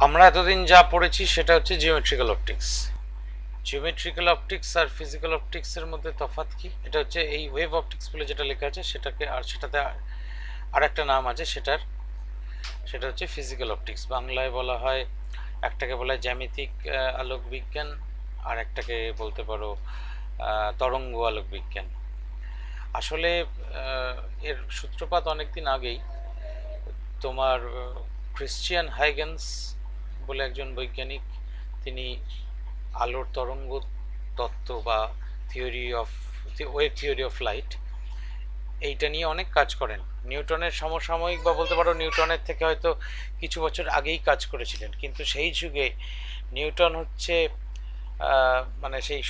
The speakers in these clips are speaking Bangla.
আমরা এতদিন যা পড়েছি সেটা হচ্ছে জিওমেট্রিক্যাল অপটিক্স। জিওমেট্রিক্যাল অপটিক্স আর ফিজিক্যাল অপটিক্সের মধ্যে তফাৎ কি? এটা হচ্ছে এই ওয়েভ অপটিক্স বলে যেটা লেখা আছে সেটাকে, আর সেটাতে আর একটা নাম আছে সেটার, সেটা হচ্ছে ফিজিক্যাল অপটিক্স। বাংলায় বলা হয়, একটাকে বলা হয় জ্যামিতিক আলোক বিজ্ঞান, আর একটাকে বলতে পারো তরঙ্গ আলোক বিজ্ঞান। আসলে এর সূত্রপাত অনেকদিন আগেই। তোমার ক্রিশ্চিয়ান হাইগেন্স বলে একজন বৈজ্ঞানিক, তিনি আলোর তরঙ্গ তত্ত্ব বা theory of wave theory of light, এইটা নিয়ে অনেক কাজ করেন। নিউটনের সমসাময়িক বা বলতে পারো নিউটনের থেকে হয়তো কিছু বছর আগেই কাজ করেছিলেন, কিন্তু সেই যুগে নিউটন হচ্ছে মানে সেই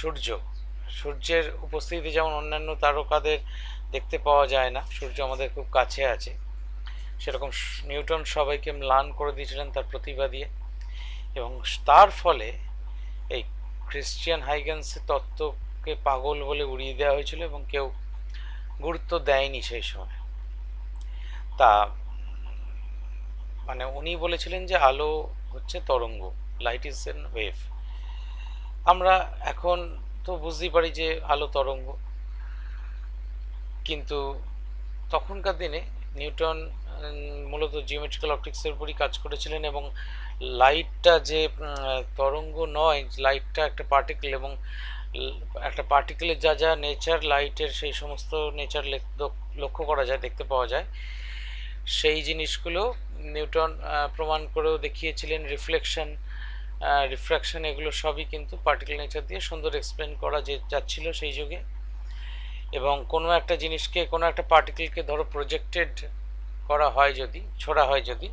সূর্যের উপস্থিতি যেমন অন্যান্য তারকাদের দেখতে পাওয়া যায় না, সূর্য আমাদের খুব কাছে আছে, সেরকম নিউটন সবাইকে ম্লান করে দিয়েছিলেন তার প্রতিভা দিয়ে। এবং তার ফলে এই ক্রিশ্চিয়ান হাইগেন্সের তত্ত্বকে পাগল বলে উড়িয়ে দেওয়া হয়েছিল এবং কেউ গুরুত্ব দেয়নি সেই সময়। তা মানে উনি বলেছিলেন যে আলো হচ্ছে তরঙ্গ, লাইট ইজ এন ওয়েভ। আমরা এখন তো বুঝতেই পারি যে আলো তরঙ্গ, কিন্তু তখনকার দিনে নিউটন মূলত জিওমেট্রিক্যাল অপটিক্সের উপরই কাজ করেছিলেন, এবং লাইটটা যে তরঙ্গ নয়, লাইটটা একটা পার্টিকেল, এবং একটা পার্টিকেলের যা যা নেচার লাইটের সেই সমস্ত নেচার লক্ষ্য করা যায়, দেখতে পাওয়া যায়, সেই জিনিসগুলো নিউটন প্রমাণ করেও দেখিয়েছিলেন। রিফ্র্যাকশন এগুলো সবই কিন্তু পার্টিকেল নেচার দিয়ে সুন্দর এক্সপ্লেন করা যাচ্ছিল সেই যুগে। এবং কোনো একটা জিনিসকে, কোনো একটা পার্টিকেলকে ধরো প্রজেক্টেড করা হয় যদি, ছোড়া হয় যদি,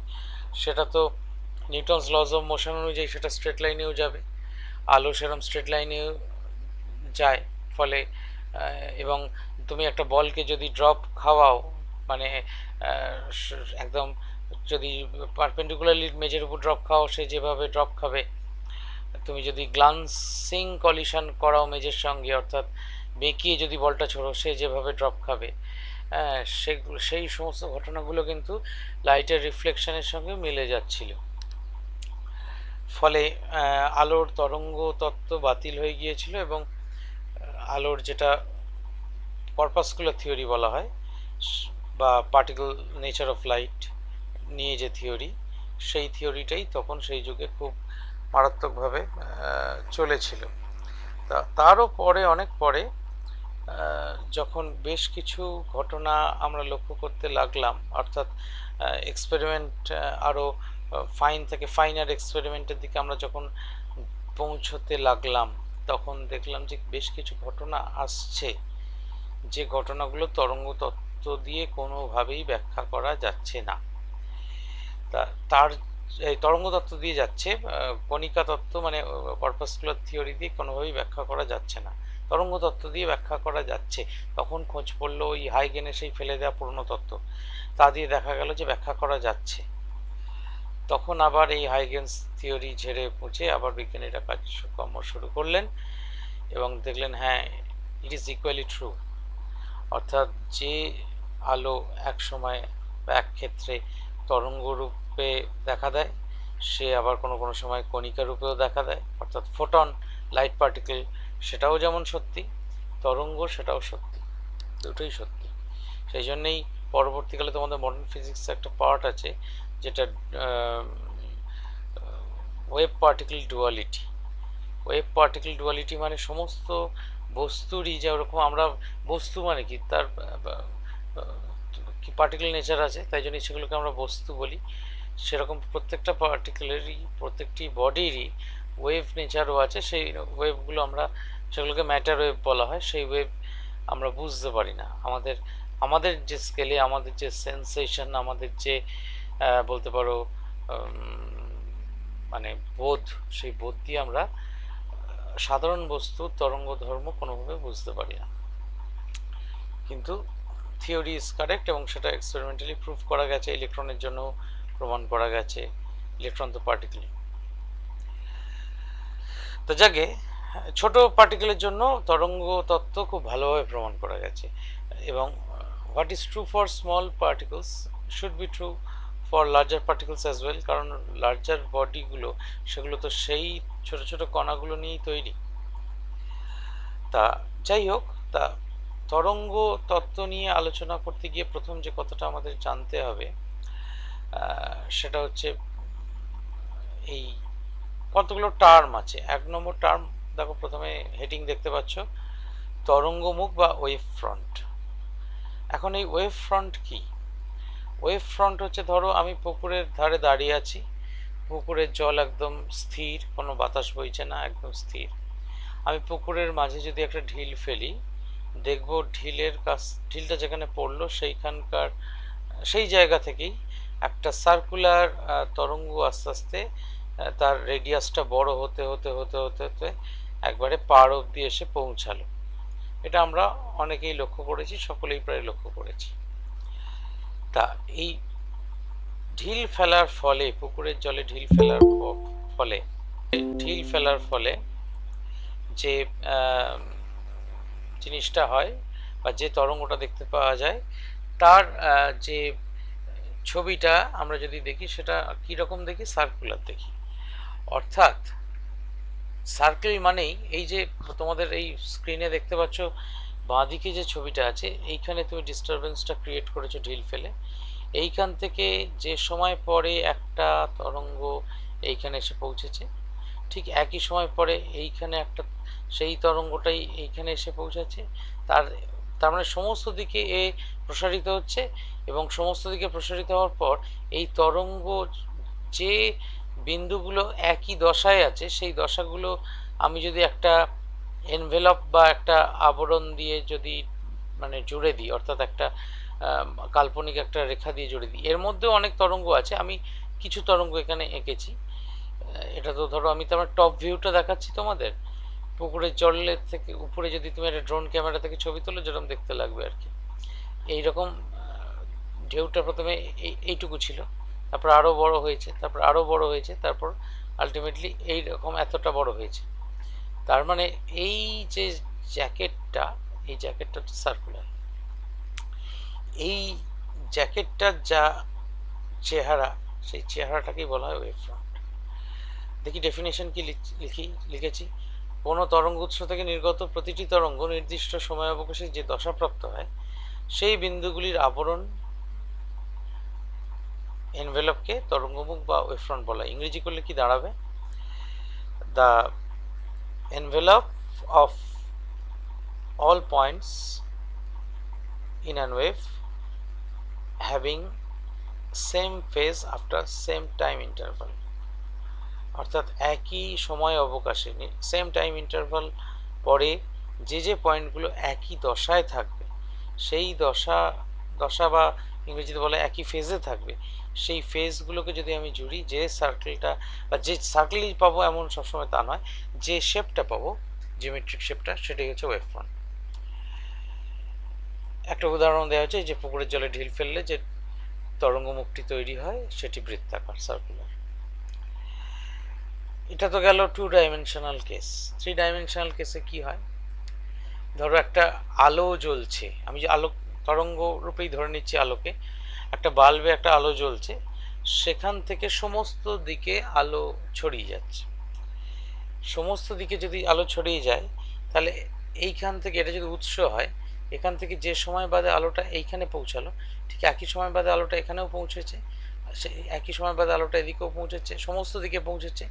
সেটা তো নিউটনস লজ অফ মোশন অনুযায়ী সেটা স্ট্রেট লাইনেও যাবে, আলো সেরকম স্ট্রেট লাইনেও যায়। ফলে এবং তুমি একটা বলকে যদি ড্রপ খাওয়াও, মানে একদম যদি পারপেন্ডিকুলারলি মেজের উপর ড্রপ খাও, সে যেভাবে ড্রপ খাবে। তুমি যদি গ্লান্সিং কলিশন করাও মেজের সঙ্গে, অর্থাৎ বেঁকিয়ে যদি বলটা ছোড়ো, সে যেভাবে ড্রপ খাবে, সেগুলো, সেই সমস্ত ঘটনাগুলো কিন্তু লাইটের রিফ্লেকশনের সঙ্গে মিলে যাচ্ছিল। ফলে আলোর তরঙ্গ তত্ত্ব বাতিল হয়ে গিয়েছিল, এবং আলোর যেটা কর্পাসকুলার থিওরি বলা হয়, বা পার্টিকেল নেচার অফ লাইট নিয়ে যে থিওরি, সেই থিওরিটাই তখন সেই যুগে খুব মারাত্মকভাবে চলেছিল। তারও পরে, অনেক পরে, যখন বেশ কিছু ঘটনা আমরা লক্ষ্য করতে লাগলাম, অর্থাৎ এক্সপেরিমেন্ট আরও ফাইন থেকে ফাইনার এক্সপেরিমেন্টের দিকে আমরা যখন পৌঁছতে লাগলাম, তখন দেখলাম যে বেশ কিছু ঘটনা আসছে, যে ঘটনাগুলো তরঙ্গ তত্ত্ব দিয়ে কোনোভাবেই ব্যাখ্যা করা যাচ্ছে না। তার এই তরঙ্গ তত্ত্ব দিয়ে যাচ্ছে, কণিকা তত্ত্ব মানে কর্পাসকুলার থিওরি দিয়ে কোনোভাবেই ব্যাখ্যা করা যাচ্ছে না, তরঙ্গ তত্ত্ব দিয়ে ব্যাখ্যা করা যাচ্ছে। তখন খোঁজ পড়লো ওই হাইগেনের সেই ফেলে দেওয়া পুরনো তত্ত্ব, তা দিয়ে দেখা গেল যে ব্যাখ্যা করা যাচ্ছে। তখন আবার এই হাইগেন্স থিওরি ঝেড়ে মুছে আবার বিজ্ঞানীরা কাজকর্ম শুরু করলেন, এবং দেখলেন হ্যাঁ, ইট ইজ ইকুয়ালি ট্রু। অর্থাৎ যে আলো এক সময় বা এক ক্ষেত্রে তরঙ্গ রূপে দেখা দেয়, সে আবার কোনো কোনো সময় কণিকা রূপেও দেখা দেয়, অর্থাৎ ফোটন, লাইট পার্টিকেল, সেটাও যেমন সত্যি, তরঙ্গ সেটাও সত্যি, দুটোই সত্যি। সেই জন্যেই পরবর্তীকালে তোমাদের মডার্ন ফিজিক্সে একটা পার্ট আছে যেটা wave particle duality. Wave particle duality মানে সমস্ত বস্তুরই যে ওরকম, আমরা বস্তু মানে কি, তার কি পার্টিকেল নেচার আছে, তাই জন্য সেগুলোকে আমরা বস্তু বলি। সেরকম প্রত্যেকটা পার্টিকেলেরই, প্রত্যেকটি বডিরই ওয়েভ নেচারও আছে। সেই ওয়েভগুলো আমরা, সেগুলোকে ম্যাটার ওয়েভ বলা হয়। সেই ওয়েভ আমরা বুঝতে পারি না, আমাদের আমাদের যে স্কেলে, আমাদের যে সেন্সেশন, আমাদের যে বলতে পারো মানে বোধ, সেই বোধ দিয়ে আমরা সাধারণ বস্তুর তরঙ্গ ধর্ম কোনোভাবে বুঝতে পারি না। কিন্তু থিওরি ইজ কারেক্ট, এবং সেটা এক্সপেরিমেন্টালি প্রুভ করা গেছে, ইলেকট্রনের জন্য প্রমাণ করা গেছে। ইলেকট্রন তো পার্টিকেল। তো যাকে ছোট পার্টিকেলের জন্য তরঙ্গ তত্ত্ব খুব ভালোভাবে প্রমাণ করা গেছে, এবং what is true for small particles should be true for larger particles as well, কারণ লার্জার বডিগুলো সেগুলো তো সেই ছোট ছোট কণাগুলো নিয়েই তৈরি। তা যাই হোক, তা তরঙ্গ তত্ত্ব নিয়ে আলোচনা করতে গিয়ে প্রথম যে কথাটা আমাদের জানতে হবে সেটা হচ্ছে এই কতগুলো টার্ম আছে। 1 নম্বর টার্ম দেখো, প্রথমে হেডিং দেখতে পাচ্ছ, তরঙ্গমুখ বা ওয়েভ ফ্রন্ট। এখন এই ওয়েভ ফ্রন্ট কি? ওয়েভ ফ্রন্ট হচ্ছে, ধরো আমি পুকুরের ধারে দাঁড়িয়ে আছি, পুকুরের জল একদম স্থির, কোনো বাতাস বইছে না, একদম স্থির। আমি পুকুরের মাঝে যদি একটা ঢিল ফেলি, দেখবো ঢিলটা যেখানে পড়লো সেইখানকার সেই জায়গা থেকেই একটা সার্কুলার তরঙ্গ আস্তে আস্তে তার রেডিয়াসটা বড় হতে হতে হতে হতে হতে একবারে পাড় অব্দি এসে পৌঁছালো। এটা আমরা অনেকেই লক্ষ্য করেছি, সকলেই প্রায় লক্ষ্য করেছি। তা এই ঢিল ফেলার ফলে, পুকুরের জলে ঢিল ফেলার ফলে যে জিনিসটা হয় বা যে তরঙ্গটা দেখতে পাওয়া যায়, তার যে ছবিটা আমরা যদি দেখি সেটা কীরকম দেখি? সার্কুলার দেখি। অর্থাৎ সার্কেল মানেই এই যে তোমাদের এই স্ক্রিনে দেখতে পাচ্ছ বাঁদিকে যে ছবিটা আছে, এইখানে তুমি ডিস্টারবেন্সটা ক্রিয়েট করেছো ঢিল ফেলে। এইখান থেকে যে সময় পরে একটা তরঙ্গ এইখানে এসে পৌঁছেছে, ঠিক একই সময় পরে এইখানে একটা সেই তরঙ্গটাই এইখানে এসে পৌঁছাচ্ছে। তার মানে সমস্ত দিকে এ প্রসারিত হচ্ছে, এবং সমস্ত দিকে প্রসারিত হওয়ার পর এই তরঙ্গ যে বিন্দুগুলো একই দশায় আছে, সেই দশাগুলো আমি যদি একটা এনভেলপ বা একটা আবরণ দিয়ে যদি মানে জুড়ে দিই, অর্থাৎ একটা কাল্পনিক একটা রেখা দিয়ে জুড়ে দিই, এর মধ্যেও অনেক তরঙ্গ আছে। আমি কিছু তরঙ্গ এখানে এঁকেছি। এটা তো ধরো আমি তোমার টপ ভিউটা দেখাচ্ছি তোমাদের, পুকুরের জলের থেকে উপরে যদি তুমি একটা ড্রোন ক্যামেরা থেকে ছবি তোলো, যেরকম দেখতে লাগবে আর কি। এইরকম ঢেউটা প্রথমে এইটুকু ছিল, তারপর আরও বড় হয়েছে, তারপর আরও বড় হয়েছে, তারপর আলটিমেটলি এইরকম এতটা বড় হয়েছে। তার মানে এই যে জ্যাকেটটা, এই জ্যাকেটটা হচ্ছে সার্কুলার। এই জ্যাকেটটার যা চেহারা, সেই চেহারাটাকেই বলা হয় ওয়েভ ফ্রন্ট। দেখি ডেফিনেশন কি লিখেছি। কোনো তরঙ্গ উৎস থেকে নির্গত প্রতিটি তরঙ্গ নির্দিষ্ট সময় অবকাশে যে দশাপ্রাপ্ত হয়, সেই বিন্দুগুলির আবরণ এনভেলপকে তরঙ্গমুখ বা ওয়েভ ফ্রন্ট বলা হয়। ইংরেজি করলে কি দাঁড়াবে? The envelope of all points in an wave having same phase after same time interval, অর্থাৎ একই সময় অবকাশে সেম টাইম ইন্টারভাল পরে যে যে পয়েন্টগুলো একই দশায় থাকবে, সেই দশা বা ইংরেজিতে বলে একই ফেজে থাকবে, সেই ফেজগুলোকে যদি আমি জুড়ি, যে সার্কেলটা বা যে সার্কেলই পাবো এমন সবসময় তা নয়, যে শেপটা পাবো, জিওমেট্রিক শেপটা, সেটাই হচ্ছে ওয়েভ ফ্রন্ট। একটা উদাহরণ দেওয়া হচ্ছে, যে পুকুরের জলে ঢিল ফেললে যে তরঙ্গমুখটি তৈরি হয় সেটি বৃত্তাকার, সার্কুলার। এটা তো গেল 2 ডাইমেনশনাল কেস। 3 ডাইমেনশনাল কেসে কি হয়? ধরো একটা আলো জ্বলছে, আমি যে আলো তরঙ্গ রূপেই ধরে নিচ্ছি আলোকে, একটা বাল্বে একটা আলো জ্বলছে, সেখান থেকে সমস্ত দিকে আলো ছড়িয়ে যাচ্ছে। সমস্ত দিকে যদি আলো ছড়িয়ে যায়, তাহলে এইখান থেকে, এটা যদি উৎস হয়, এখান থেকে যে সময় বাদে আলোটা এইখানে পৌঁছালো, ঠিক একই সময় বাদে আলোটা এখানেও পৌঁছেছে, একই সময় বাদে আলোটা এদিকেও পৌঁছেছে, সমস্ত দিকে পৌঁছেছে।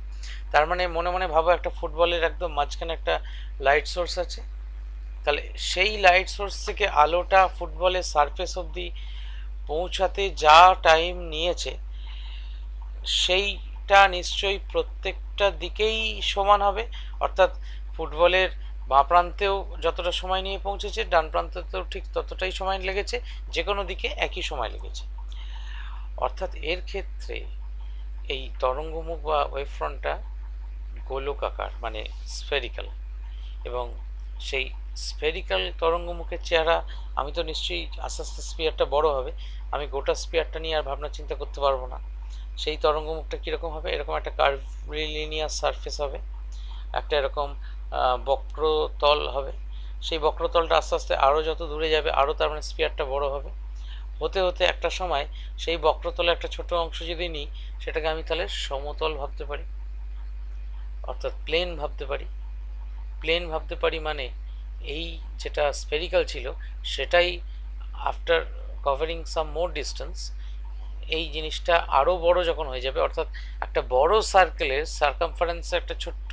তার মানে মনে মনে ভাবো একটা ফুটবলের একদম মাঝখানে একটা লাইট সোর্স আছে, তাহলে সেই লাইট সোর্স থেকে আলোটা ফুটবলের সারফেস অবধি পৌঁছাতে যা টাইম নিয়েছে, সেইটা নিশ্চয়ই প্রত্যেকটা দিকেই সমান হবে। অর্থাৎ ফুটবলের বাঁ প্রান্তেও যতটা সময় নিয়ে পৌঁছেছে, ডান প্রান্তেও ঠিক ততটাই সময় লেগেছে, যে কোনো দিকে একই সময় লেগেছে। অর্থাৎ এর ক্ষেত্রে এই তরঙ্গমুখ বা ওয়েভ ফ্রন্টটা গোলকাকার, মানে স্ফেরিক্যাল, এবং সেই স্ফেরিক্যাল তরঙ্গমুখের চেহারা, আমি তো নিশ্চয়ই আস্তে আস্তে স্পিয়ারটা বড় হবে, আমি গোটা স্পিয়ারটা নিয়ে আর ভাবনা চিন্তা করতে পারবো না। সেই তরঙ্গমুখটা কীরকম হবে? এরকম একটা কার্ভিলিনিয়ার সারফেস হবে, একটা এরকম বক্রতল হবে। সেই বক্রতলটা আস্তে আস্তে আরও যত দূরে যাবে, আরও তার মানে স্পিয়ারটা বড় হবে। হতে হতে একটা সময় সেই বক্রতলে একটা ছোট অংশ যদি নিই, সেটাকে আমি তাহলে সমতল ভাবতে পারি, অর্থাৎ প্লেন ভাবতে পারি। প্লেন ভাবতে পারি মানে এই যেটা স্ফেরিক্যাল ছিল সেটাই after covering some more distance এই জিনিসটা আরও বড় যখন হয়ে যাবে, অর্থাৎ একটা বড় সার্কেলের সার্কামফারেন্সের একটা ছোট্ট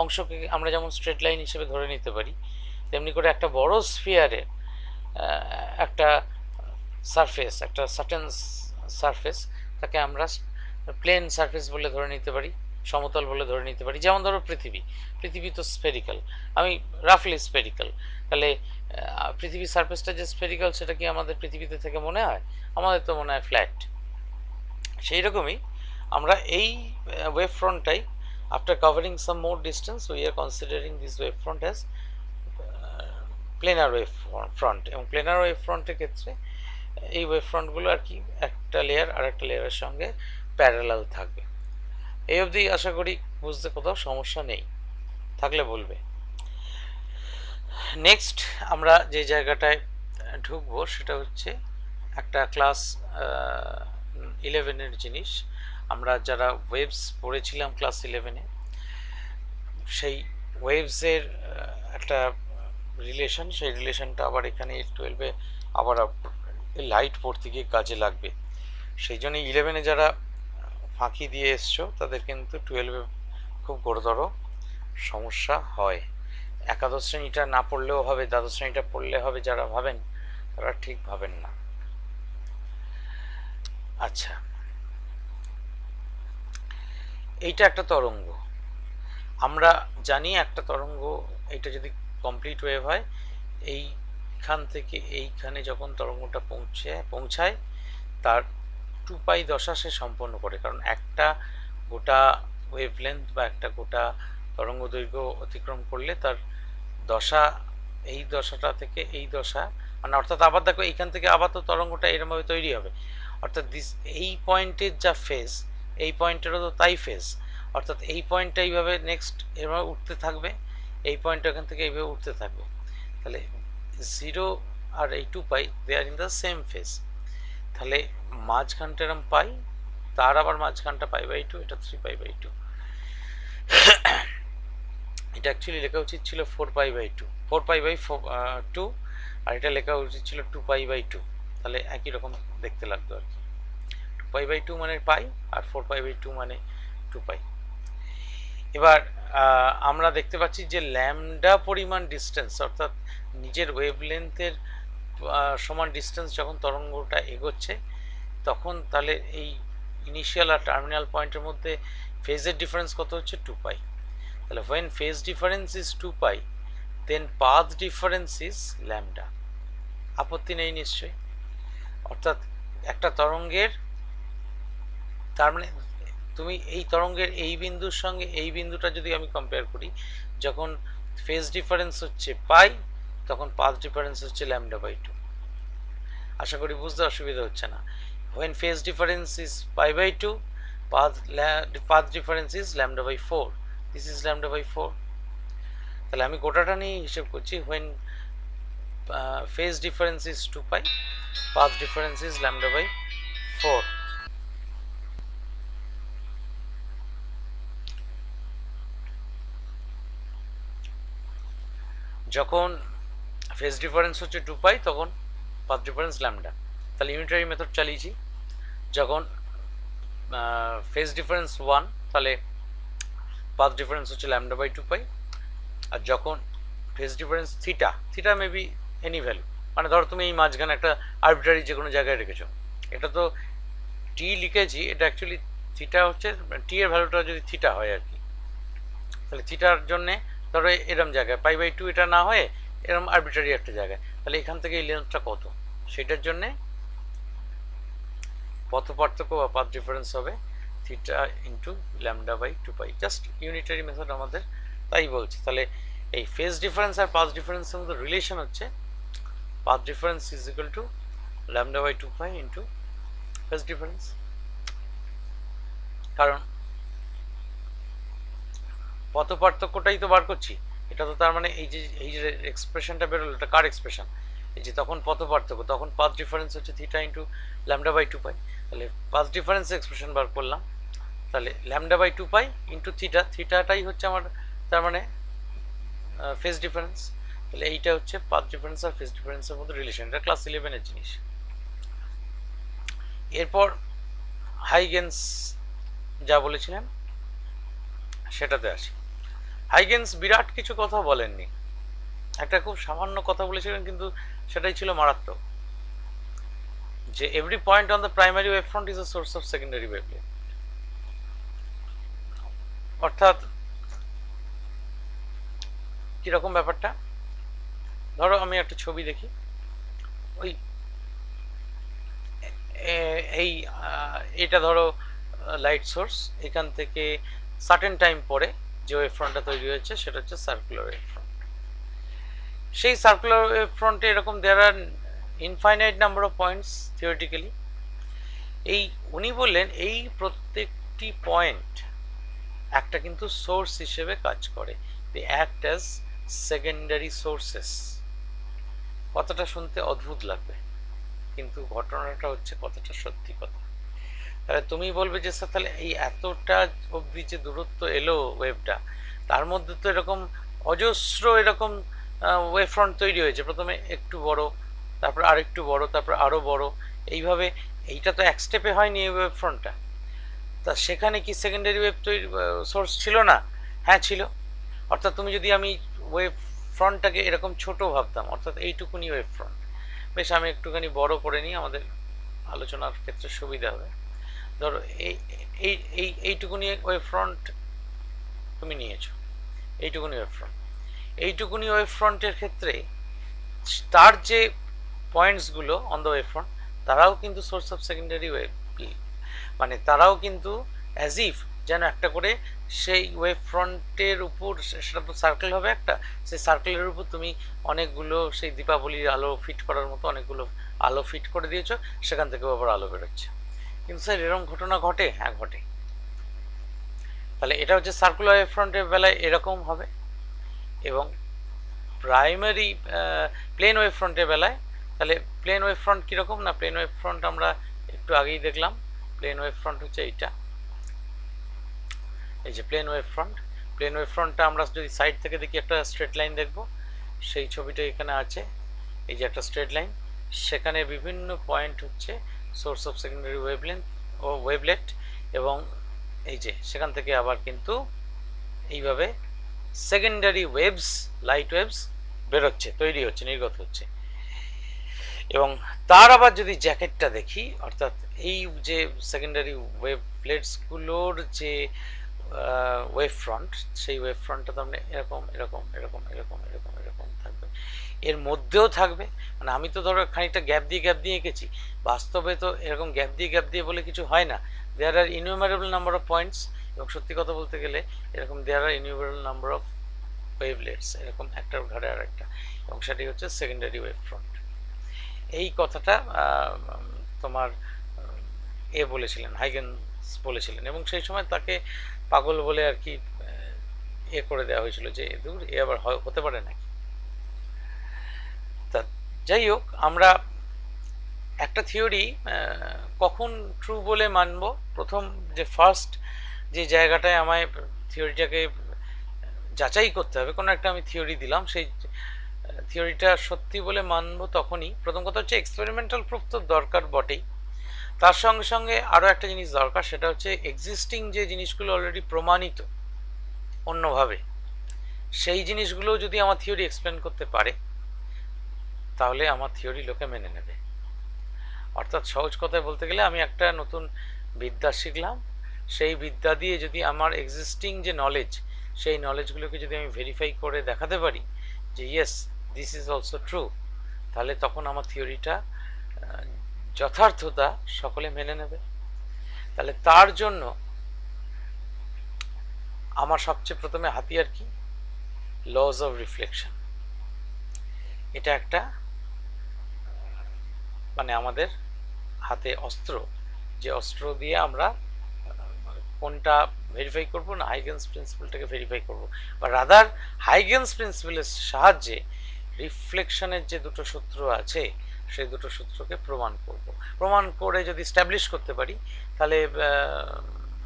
অংশকে আমরা যেমন স্ট্রেট লাইন হিসেবে ধরে নিতে পারি, তেমনি করে একটা বড় স্ফিয়ারের একটা সারফেস, একটা সার্টেন সারফেস, তাকে আমরা প্লেন সারফেস বলে ধরে নিতে পারি, সমতল বলে ধরে নিতে পারি। যেমন ধরো পৃথিবী, পৃথিবী তো স্ফেরিক্যাল, আমি রাফলি স্ফেরিক্যাল, তাহলে পৃথিবীর সারফেসটা যে স্ফেরিক্যাল সেটা কি আমাদের পৃথিবীতে থেকে মনে হয়? আমাদের তো মনে হয় ফ্ল্যাট। সেই রকমই আমরা এই ওয়েভ ফ্রন্টটাই after covering some more distance we are considering this wave front as planar wave front, এবং প্লেনার ওয়েভ ফ্রন্টের ক্ষেত্রে এই ওয়েভ ফ্রন্টগুলো আর কি একটা লেয়ার আর একটা লেয়ারের সঙ্গে প্যারালাল থাকবে। এই অবধি আশা করি বুঝতে কোথাও সমস্যা নেই, থাকলে বলবে। নেক্সট আমরা যে জায়গাটায় ঢুকবো সেটা হচ্ছে একটা ক্লাস 11-এর জিনিস। আমরা যারা ওয়েভস পড়েছিলাম ক্লাস 11-এ, সেই ওয়েভসের একটা রিলেশন, সেই রিলেশনটা আবার এখানে 12-এ আবার লাইট পড়তে গিয়ে কাজে লাগবে। সেই জন্য 11-এ যারা ফাঁকি দিয়ে এসছো তাদের কিন্তু 12-এ খুব গুরুতর সমস্যা হয়। একাদশ শ্রেণীটা না পড়লেও হবে, দ্বাদশ শ্রেণীটা পড়লে হবে যারা ভাবেন, তারা ঠিক ভাবেন না। আচ্ছা, এইটা একটা তরঙ্গ, আমরা জানি একটা তরঙ্গ, এইটা যদি কমপ্লিট ওয়েভ হয়, এইখান থেকে এইখানে যখন তরঙ্গটা পৌঁছায় তার 2π দশা সে সম্পন্ন করে, কারণ একটা গোটা ওয়েভলেন্থ বা একটা গোটা তরঙ্গ দৈর্ঘ্য অতিক্রম করলে তার দশা, এই দশাটা থেকে এই দশা, মানে অর্থাৎ আবার দেখো এইখান থেকে আবার তো তরঙ্গটা এরমভাবে তৈরি হবে, অর্থাৎ এই পয়েন্টের যা ফেজ, এই পয়েন্টেরও তো তাই ফেজ, অর্থাৎ এই পয়েন্টটা এইভাবে নেক্সট এভাবে উঠতে থাকবে, এই পয়েন্টটা এখান থেকে এইভাবে উঠতে থাকবে, তাহলে 0 আর এই 2π দে আর ইন দ্য সেম ফেজ, তাহলে মাঝখানটা এরম পাই, তার আবার মাঝখানটা π/2, এটা 3π/2। এটা অ্যাকচুয়ালি লেখা উচিত ছিল 4π/2, 4π/2, আর এটা লেখা উচিত ছিল 2π/2, তাহলে একই রকম দেখতে লাগতো আর কি। 2π/2 মানে পাই আর 4π/2 মানে 2π। এবার আমরা দেখতে পাচ্ছি যে ল্যামডা পরিমাণ ডিস্টেন্স, অর্থাৎ নিজের ওয়েভলেন্থের সমান ডিস্টেন্স যখন তরঙ্গটা এগোচ্ছে, তখন তাহলে এই ইনিশিয়াল আর টার্মিনাল পয়েন্টের মধ্যে ফেজের ডিফারেন্স কত হচ্ছে? 2π। তাহলে when phase difference is 2π then path difference is lambda। আপত্তি নেই নিশ্চয়ই? অর্থাৎ একটা তরঙ্গের, তার মানে তুমি এই তরঙ্গের এই বিন্দুর সঙ্গে এই বিন্দুটা যদি আমি কম্পেয়ার করি, যখন ফেজ ডিফারেন্স হচ্ছে পাই তখন পাথ ডিফারেন্স হচ্ছে λ/2। আশা করি বুঝতে অসুবিধা হচ্ছে না। when phase difference is π/2, path difference is λ/4, this is λ/4। তাহলে আমি গোটাটা নিয়ে হিসেব করছি, when phase difference is 2π, path difference is λ/4। যখন ফেজ ডিফারেন্স হচ্ছে 2π তখন পাথ ডিফারেন্স ল্যামডা, তাহলে ইউনিটারি মেথড চালিয়েছি। যখন ফেজ ডিফারেন্স 1 তাহলে পাথ ডিফারেন্স হচ্ছে λ/2π, আর যখন phase difference theta maybe any value, মানে ধরো তুমি এই মাঝখানে একটা আরবিট্রারি যে কোনো জায়গায় রেখেছো, এটা তো টি লিখেছি, এটা অ্যাকচুয়ালি থিটা হচ্ছে, টি এর ভ্যালুটা যদি থিটা হয় আর কি, তাহলে থিটার জন্যে ধরো এরম জায়গায় π/2 এটা না হয়ে এরম আরবিট্রারি একটা জায়গায়, তাহলে এখান থেকে এই লেন্থটা কত, সেটার জন্যে পথ পার্থক্য বা পাথ ডিফারেন্স হবে theta into λ/2π। Just unitary method আমাদের তাই বলছে। তাহলে এই ফেজ ডিফারেন্স আর পাথ ডিফারেন্সের মধ্যে রিলেশন হচ্ছে path difference is equal to λ/2π into phase difference. কারণ পথ পার্থক্যটাই তো বার করছি, এটা তো তার মানে এই যে এক্সপ্রেশনটা বেরোলো, এটা কার এক্সপ্রেশন? এই যে তখন পথ পার্থক্য, তখন পাথ ডিফারেন্স হচ্ছে theta into lambda by 2 pi. তাহলে পাথ ডিফারেন্স এক্সপ্রেশন বার করলাম, তাহলে lambda by 2 pi into theta, থিটাটাই হচ্ছে আমার তার মানে ফেজ ডিফারেন্স। তাহলে এইটা হচ্ছে পাথ ডিফারেন্স আর ফেজ ডিফারেন্সের মধ্যে রিলেশন, এটা ক্লাস 11-এর জিনিস। এরপর হাইগেন্স যা বলেছিলেন সেটাতে আসি। হাইগেন্স বিরাট কিছু কথা বলেননি, একটা খুব সামান্য কথা বলেছিলেন, কিন্তু সেটাই ছিল মারাত্মক, যে every point on the primary wave front is a source of secondary wavelength. অর্থাৎ কিরকম ব্যাপারটা, ধরো আমি একটা ছবি দেখি, ওই এই এটা ধরো লাইট সোর্স, এখান থেকে সার্টেন টাইম পরে যে ওয়েভ ফ্রন্টটা তৈরি হয়েছে সেটা হচ্ছে সার্কুলার ওয়েভ ফ্রন্ট। সেই সার্কুলার ওয়েভ ফ্রন্টে এরকম there are infinite number of points theoretically. এই উনি বললেন এই প্রত্যেকটি পয়েন্ট একটা কিন্তু সোর্স হিসেবে কাজ করে, they act as secondary sources. কথাটা শুনতে অদ্ভুত লাগবে, কিন্তু ঘটনাটা হচ্ছে কতটা সত্যি কথা। তাহলে তুমি বলবে যে স্যার তাহলে এই এতটা অবধি যে দূরত্ব এলো ওয়েভটা, তার মধ্যে তো এরকম অজস্র এরকম ওয়েভ ফ্রন্ট তৈরি হয়েছে, প্রথমে একটু বড়, তারপর আর একটু বড়, তারপর আরও বড়, এইভাবে। এইটা তো এক স্টেপে হয়নি এই ওয়েভ ফ্রন্টটা। তা সেখানে কি সেকেন্ডারি ওয়েভ তৈরি সোর্স ছিল না? হ্যাঁ ছিল। অর্থাৎ তুমি যদি আমি ওয়েভ ফ্রন্টটাকে এরকম ছোট ভাবতাম, অর্থাৎ এইটুকুনি ওয়েভ ফ্রন্ট, বেশ আমি একটুখানি বড় করে নিই, আমাদের আলোচনার ক্ষেত্রে সুবিধা হবে। ধরো এইটুকুনি ওয়েভ ফ্রন্ট তুমি নিয়েছো, এইটুকুনি ওয়েভ ফ্রন্ট, এইটুকুনি ওয়েভ ফ্রন্টের ক্ষেত্রে তার যে পয়েন্টসগুলো অন দ্য ওয়েভ ফ্রন্ট, তারাও কিন্তু সোর্স অফ সেকেন্ডারি ওয়েভ, মানে তারাও কিন্তু অ্যাজ ইফ যেন একটা করে সেই ওয়েভ ফ্রন্টের উপর, সেটা তো সার্কেল হবে একটা, সেই সার্কেলের উপর তুমি অনেকগুলো সেই দীপাবলির আলো ফিট করার মতো অনেকগুলো আলো ফিট করে দিয়েছো, সেখান থেকেও আবার আলো বেরোচ্ছে। কিন্তু স্যার এরকম ঘটনা ঘটে? হ্যাঁ ঘটে। তাহলে এটা হচ্ছে সার্কুলার ওয়েভ ফ্রন্টের বেলায় এরকম হবে, এবং প্রাইমারি প্লেন ওয়েভ ফ্রন্টের বেলায়, তাহলে প্লেন ওয়েভ ফ্রন্ট কীরকম না, প্লেন ওয়েভ ফ্রন্ট আমরা একটু আগেই দেখলাম, প্লেন ওয়েভ ফ্রন্ট হচ্ছে এইটা, এই যে plane wave front. Plane wave ফ্রন্টটা আমরা যদি সাইড থেকে দেখি একটা স্ট্রেট লাইন দেখব, সেই ছবিটা এখানে আছে, এই যে একটা স্ট্রেট লাইন, সেখানে বিভিন্ন পয়েন্ট হচ্ছে সোর্স অফ সেকেন্ডারি ওয়েভলেন্থ ও ওয়েভলেট, এবং এই যে সেখান থেকে আবার কিন্তু এইভাবে সেকেন্ডারি ওয়েভস, লাইট ওয়েভস বেরোচ্ছে, তৈরি হচ্ছে, নির্গত হচ্ছে। এবং তার আবার যদি জ্যাকেটটা দেখি, অর্থাৎ এই যে সেকেন্ডারি ওয়েভ প্লেটসগুলোর যে ওয়েভ ফ্রন্ট, সেই ওয়েভ ফ্রন্টটা তো এরকম এরকম এরকম এরকম এরকম এরকম থাকবে, এর মধ্যেও থাকবে, মানে আমি তো ধরো খানিকটা গ্যাপ দিয়ে এঁকেছি, বাস্তবে তো এরকম গ্যাপ দিয়ে বলে কিছু হয় না, দেয়ার আর ইনিউমারেবল নাম্বার অফ পয়েন্টস, এবং সত্যি কথা বলতে গেলে এরকম there R innumerable number of ওয়েভলেটস, এরকম একটার ঘাড়ে আর একটা, এবং সেটাই হচ্ছে সেকেন্ডারি ওয়েভ ফ্রন্ট। এই কথাটা তোমার বলেছিলেন, হাইগেন্স বলেছিলেন, এবং সেই সময় তাকে পাগল বলে আর কি করে দেওয়া হয়েছিল, যে দূর এ আবার হতে পারে নাকি। তা যাই হোক, আমরা একটা থিওরি কখন ট্রু বলে মানব, প্রথম যে ফার্স্ট যে জায়গাটায় আমায় থিওরিটাকে যাচাই করতে হবে, কোনো একটা আমি থিওরি দিলাম, সেই থিওরিটা সত্যি বলে মানব তখনই, প্রথম কথা হচ্ছে এক্সপেরিমেন্টাল প্রুফ তো দরকার বটেই, তার সঙ্গে সঙ্গে আরও একটা জিনিস দরকার, সেটা হচ্ছে এক্সিস্টিং যে জিনিসগুলো অলরেডি প্রমাণিত অন্যভাবে, সেই জিনিসগুলো যদি আমার থিওরি এক্সপ্লেন করতে পারে, তাহলে আমার থিওরি লোকে মেনে নেবে। অর্থাৎ সহজ কথায় বলতে গেলে, আমি একটা নতুন বিদ্যা শিখলাম, সেই বিদ্যা দিয়ে যদি আমার এক্সিস্টিং যে নলেজ, সেই নলেজগুলোকে যদি আমি ভেরিফাই করে দেখাতে পারি যে yes this is also true, তাহলে তখন আমার থিওরিটা যথার্থতা সকলে মেনে নেবে। তাহলে তার জন্য আমার সবচেয়ে প্রথমে হাতিয়ার কি, লজ অফ রিফ্লেকশন। এটা একটা মানে আমাদের হাতে অস্ত্র, যে অস্ত্র দিয়ে আমরা কোনটা ভেরিফাই করবো না, হাইগেন্স প্রিন্সিপালটাকে ভেরিফাই করবো, বা রাদার হাইগেন্স প্রিন্সিপালের সাহায্যে রিফ্লেকশনের যে দুটো সূত্র আছে সেই দুটো সূত্রকে প্রমাণ করব। প্রমাণ করে যদি স্ট্যাবলিশ করতে পারি তাহলে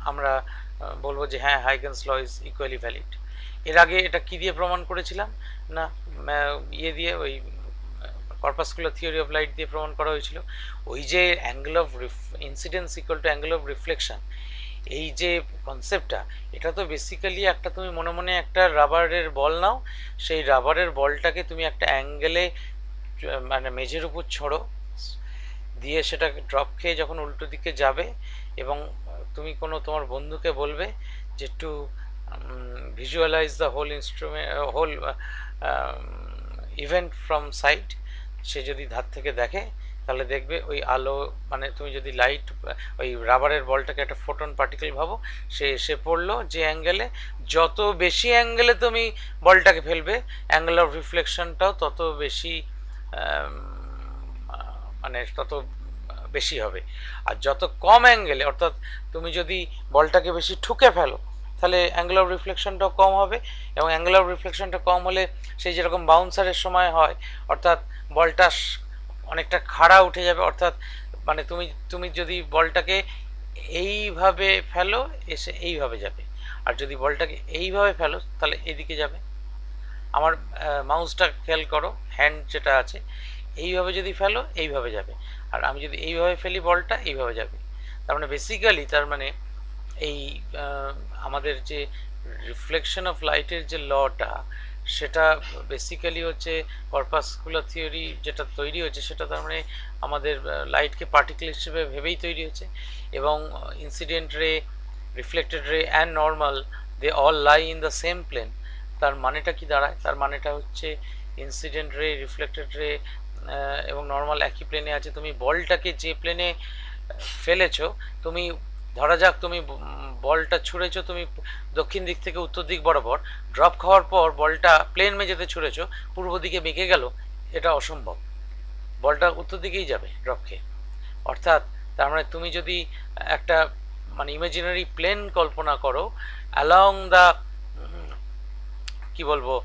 আমরা বলবো যে হ্যাঁ, Huygens law is equally valid. এর আগে এটা কি দিয়ে প্রমাণ করেছিলাম না, ইয়ে দিয়ে, ওই কর্পাসকুলার থিওরি অফ লাইট দিয়ে প্রমাণ করা হয়েছিল। ওই যে angle of incidence equal to angle of reflection, এই যে কনসেপ্টটা, এটা তো বেসিক্যালি একটা, তুমি মনে মনে একটা রাবারের বল নাও, সেই রাবারের বলটাকে তুমি একটা অ্যাঙ্গেলে মানে মেঝের উপর ছড়ো, দিয়ে সেটাকে ড্রপ খেয়ে যখন উল্টো দিকে যাবে এবং তুমি কোনো তোমার বন্ধুকে বলবে যে একটু visualise the whole instrument, whole event from side, সে যদি ধার থেকে দেখে তাহলে দেখবে ওই আলো, মানে তুমি যদি লাইট, ওই রাবারের বলটাকে একটা ফোটন পার্টিকেল ভাবো, সে এসে পড়লো যে অ্যাঙ্গেলে, যত বেশি অ্যাঙ্গেলে তুমি বলটাকে ফেলবে অ্যাঙ্গেল অফ রিফ্লেকশনটাও তত বেশি, মানে তত বেশি হবে। আর যত কম অ্যাঙ্গেলে, অর্থাৎ তুমি যদি বলটাকে বেশি ঠুকে ফেলো তাহলে অ্যাঙ্গেল অফ রিফ্লেকশনটাও কম হবে, এবং অ্যাঙ্গেল অফ রিফ্লেকশনটা কম হলে সেই যেরকম বাউন্সারের সময় হয়, অর্থাৎ বলটা অনেকটা খাড়া উঠে যাবে, অর্থাৎ মানে তুমি যদি বলটাকে এইভাবে ফেলো এসে এইভাবে যাবে, আর যদি বলটাকে এইভাবে ফেলো তাহলে এদিকে যাবে। আমার মাউসটা খেয়াল করো, হ্যান্ড যেটা আছে, এইভাবে যদি ফেলো এইভাবে যাবে, আর আমি যদি এইভাবে ফেলি বলটা এইভাবে যাবে। তার মানে বেসিক্যালি, তার মানে এই আমাদের যে রিফ্লেকশন অফ লাইটের যে লটা, সেটা বেসিক্যালি হচ্ছে কর্পাসকুলার থিওরি যেটা তৈরি হয়েছে, সেটা তার মানে আমাদের লাইটকে পার্টিকেল হিসেবে ভেবেই তৈরি হয়েছে, এবং incident ray, reflected ray and normal, they all lie in the same plane. তার মানেটা কি দাঁড়ায়? তার মানেটা হচ্ছে ইনসিডেন্ট রে, রিফ্লেক্টেড রে এবং নর্মাল একই প্লেনে আছে। তুমি বলটাকে যে প্লেনে ফেলেছো, তুমি ধরা যাক তুমি বলটা ছুঁড়েছো তুমি দক্ষিণ দিক থেকে উত্তর দিক বরাবর, ড্রপ খাওয়ার পর বলটা প্লেন মেঝেতে ছুঁড়েছো, পূর্ব দিকে বেঁকে গেল, এটা অসম্ভব, বলটা উত্তর দিকেই যাবে ড্রপ খেয়ে। অর্থাৎ তার মানে তুমি যদি একটা মানে ইমাজিনারি প্লেন কল্পনা করো অ্যালং দ্য, কি বলবো,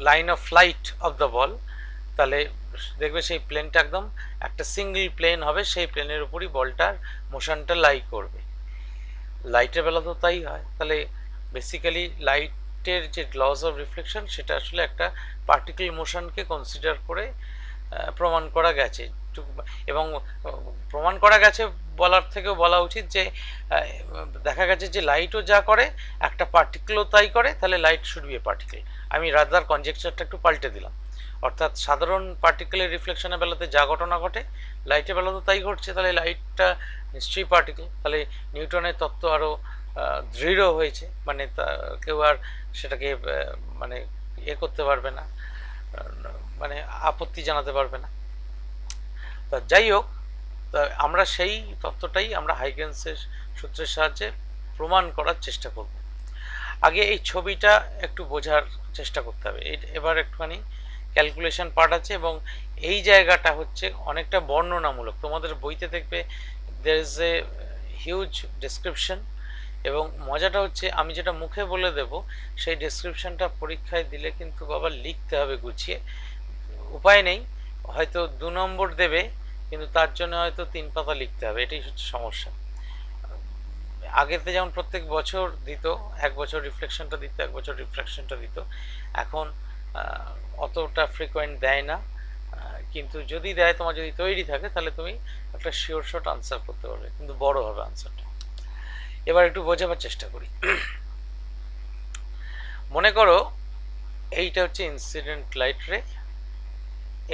line of flight of the ball, তাহলে দেখবে সেই প্লেনটা একদম একটা সিঙ্গল প্লেন হবে, সেই প্লেনের উপরই বলটার মোশনটা লাই করবে। লাইটের বেলা তো তাই হয়। তাহলে বেসিক্যালি লাইটের যে লস অফ রিফ্লেকশন, সেটা আসলে একটা পার্টিকেল মোশনকে কনসিডার করে প্রমাণ করা গেছে। এবং প্রমাণ করা গেছে বলার থেকেও বলা উচিত যে দেখা গেছে যে লাইটও যা করে একটা পার্টিকেলও তাই করে, তাহলে light should B A particle. আমি রাদার কনজেকচারটা একটু পাল্টে দিলাম, অর্থাৎ সাধারণ পার্টিকেলের রিফ্লেকশনের বেলাতে যা ঘটনা ঘটে লাইটের বেলাতেও তাই ঘটছে, তাহলে লাইটটা নিশ্চয়ই পার্টিকেল। তাহলে নিউটনের তত্ত্ব আরও দৃঢ় হয়েছে, মানে কেউ আর সেটাকে মানে করতে পারবে না, মানে আপত্তি জানাতে পারবে না। তা যাই হোক, তা আমরা সেই তত্ত্বটাই আমরা হাইগেন্সের সূত্রের সাহায্যে প্রমাণ করার চেষ্টা করব। আগে এই ছবিটা একটু বোঝার চেষ্টা করতে হবে। এবার একটুখানি ক্যালকুলেশন পার্ট আছে, এবং এই জায়গাটা হচ্ছে অনেকটা বর্ণনামূলক। তোমাদের বইতে দেখবে there is a huge description, এবং মজাটা হচ্ছে আমি যেটা মুখে বলে দেব সেই ডেসক্রিপশনটা পরীক্ষায় দিলে কিন্তু বাবা লিখতে হবে গুছিয়ে, উপায় নেই। হয়তো 2 নম্বর দেবে, কিন্তু তার জন্য হয়তো 3 পাতা লিখতে হবে, এটাই হচ্ছে সমস্যা। আগেতে যেমন প্রত্যেক বছর দিত, এক বছর রিফ্লেকশনটা দিত, এক বছর রিফ্লেকশনটা দিত, এখন অতটা ফ্রিকোয়েন্ট দেয় না, কিন্তু যদি দেয়, তোমার যদি তৈরি থাকে, তাহলে তুমি একটা শিওর শট আনসার করতে পারবে, কিন্তু বড় হবে আনসারটা। এবার একটু বোঝাবার চেষ্টা করি। মনে করো এইটা হচ্ছে ইনসিডেন্ট লাইট রে,